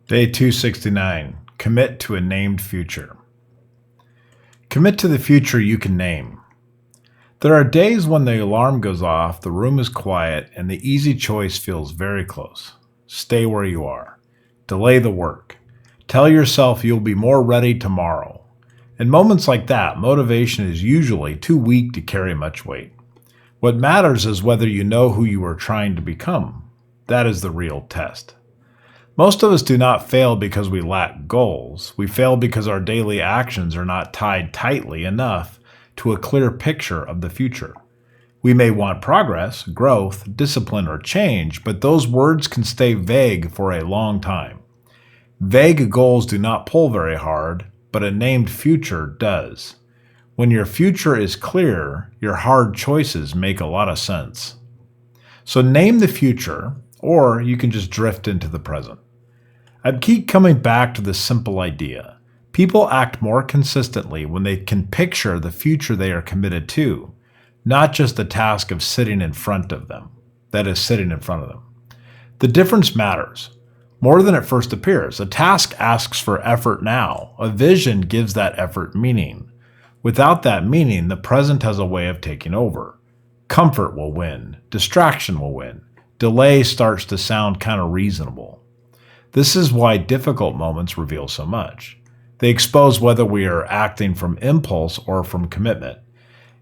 Day 269. Commit to a named future. Commit to the future you can name. There are days when the alarm goes off, the room is quiet, and the easy choice feels very close. Stay where you are. Delay the work. Tell yourself you'll be more ready tomorrow. In moments like that, motivation is usually too weak to carry much weight. What matters is whether you know who you are trying to become. That is the real test. Most of us do not fail because we lack goals. We fail because our daily actions are not tied tightly enough to a clear picture of the future. We may want progress, growth, discipline, or change, but those words can stay vague for a long time. Vague goals do not pull very hard, but a named future does. When your future is clear, your hard choices make a lot of sense. So name the future, or you can just drift into the present. I'd keep coming back to this simple idea. People act more consistently when they can picture the future they are committed to, not just the task of sitting in front of them. That is, sitting in front of them. The difference matters more than it first appears. A task asks for effort now. A vision gives that effort meaning. Without that meaning, the present has a way of taking over. Comfort will win. Distraction will win. Delay starts to sound kind of reasonable. This is why difficult moments reveal so much. They expose whether we are acting from impulse or from commitment.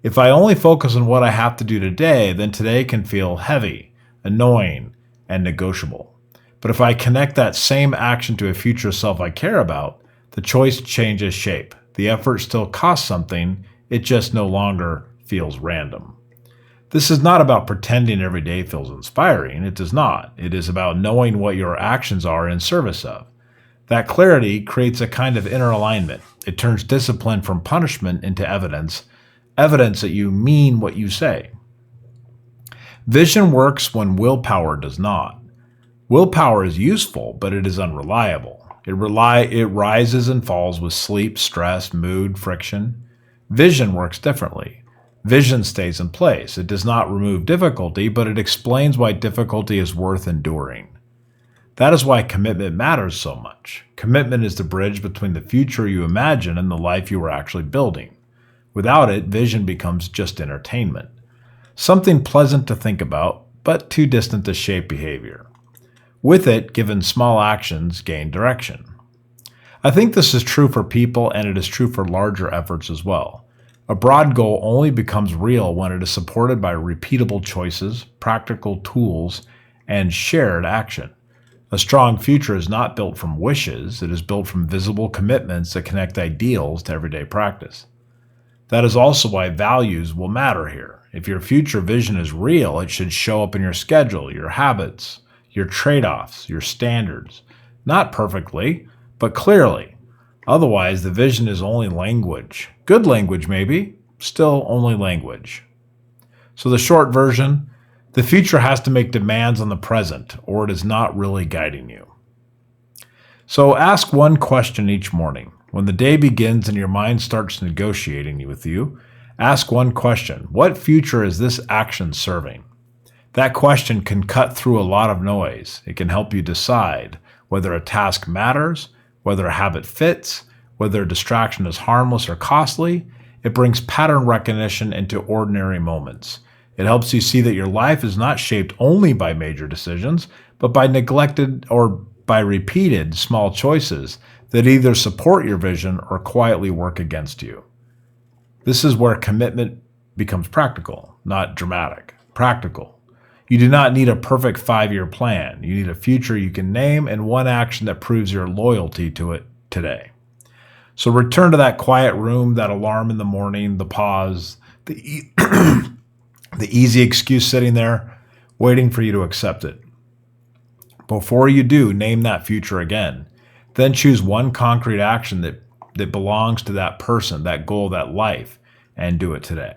If I only focus on what I have to do today, then today can feel heavy, annoying, and negotiable. But if I connect that same action to a future self I care about, the choice changes shape. The effort still costs something, it just no longer feels random. This is not about pretending every day feels inspiring. It does not. It is about knowing what your actions are in service of. That clarity creates a kind of inner alignment. It turns discipline from punishment into evidence that you mean what you say. Vision works when willpower does not. Willpower is useful, but it is unreliable. It rises and falls with sleep, stress, mood, friction. Vision works differently. Vision stays in place. It does not remove difficulty, but it explains why difficulty is worth enduring. That is why commitment matters so much. Commitment is the bridge between the future you imagine and the life you are actually building. Without it, vision becomes just entertainment. Something pleasant to think about, but too distant to shape behavior. With it, given small actions gain direction. I think this is true for people, and it is true for larger efforts as well. A broad goal only becomes real when it is supported by repeatable choices, practical tools, and shared action. A strong future is not built from wishes, it is built from visible commitments that connect ideals to everyday practice. That is also why values will matter here. If your future vision is real, it should show up in your schedule, your habits, your trade-offs, your standards. Not perfectly, but clearly. Otherwise, the vision is only language. Good language, maybe, still only language. So the short version, the future has to make demands on the present, or it is not really guiding you. So ask one question each morning. When the day begins and your mind starts negotiating with you, ask one question. What future is this action serving? That question can cut through a lot of noise. It can help you decide whether a task matters, whether a habit fits, whether a distraction is harmless or costly. It brings pattern recognition into ordinary moments. It helps you see that your life is not shaped only by major decisions, but by neglected or by repeated small choices that either support your vision or quietly work against you. This is where commitment becomes practical, not dramatic. Practical. You do not need a perfect 5-year plan. You need a future you can name and one action that proves your loyalty to it today. So return to that quiet room, that alarm in the morning, the pause, the easy excuse sitting there, waiting for you to accept it. Before you do, name that future again. Then choose one concrete action that belongs to that person, that goal, that life, and do it today.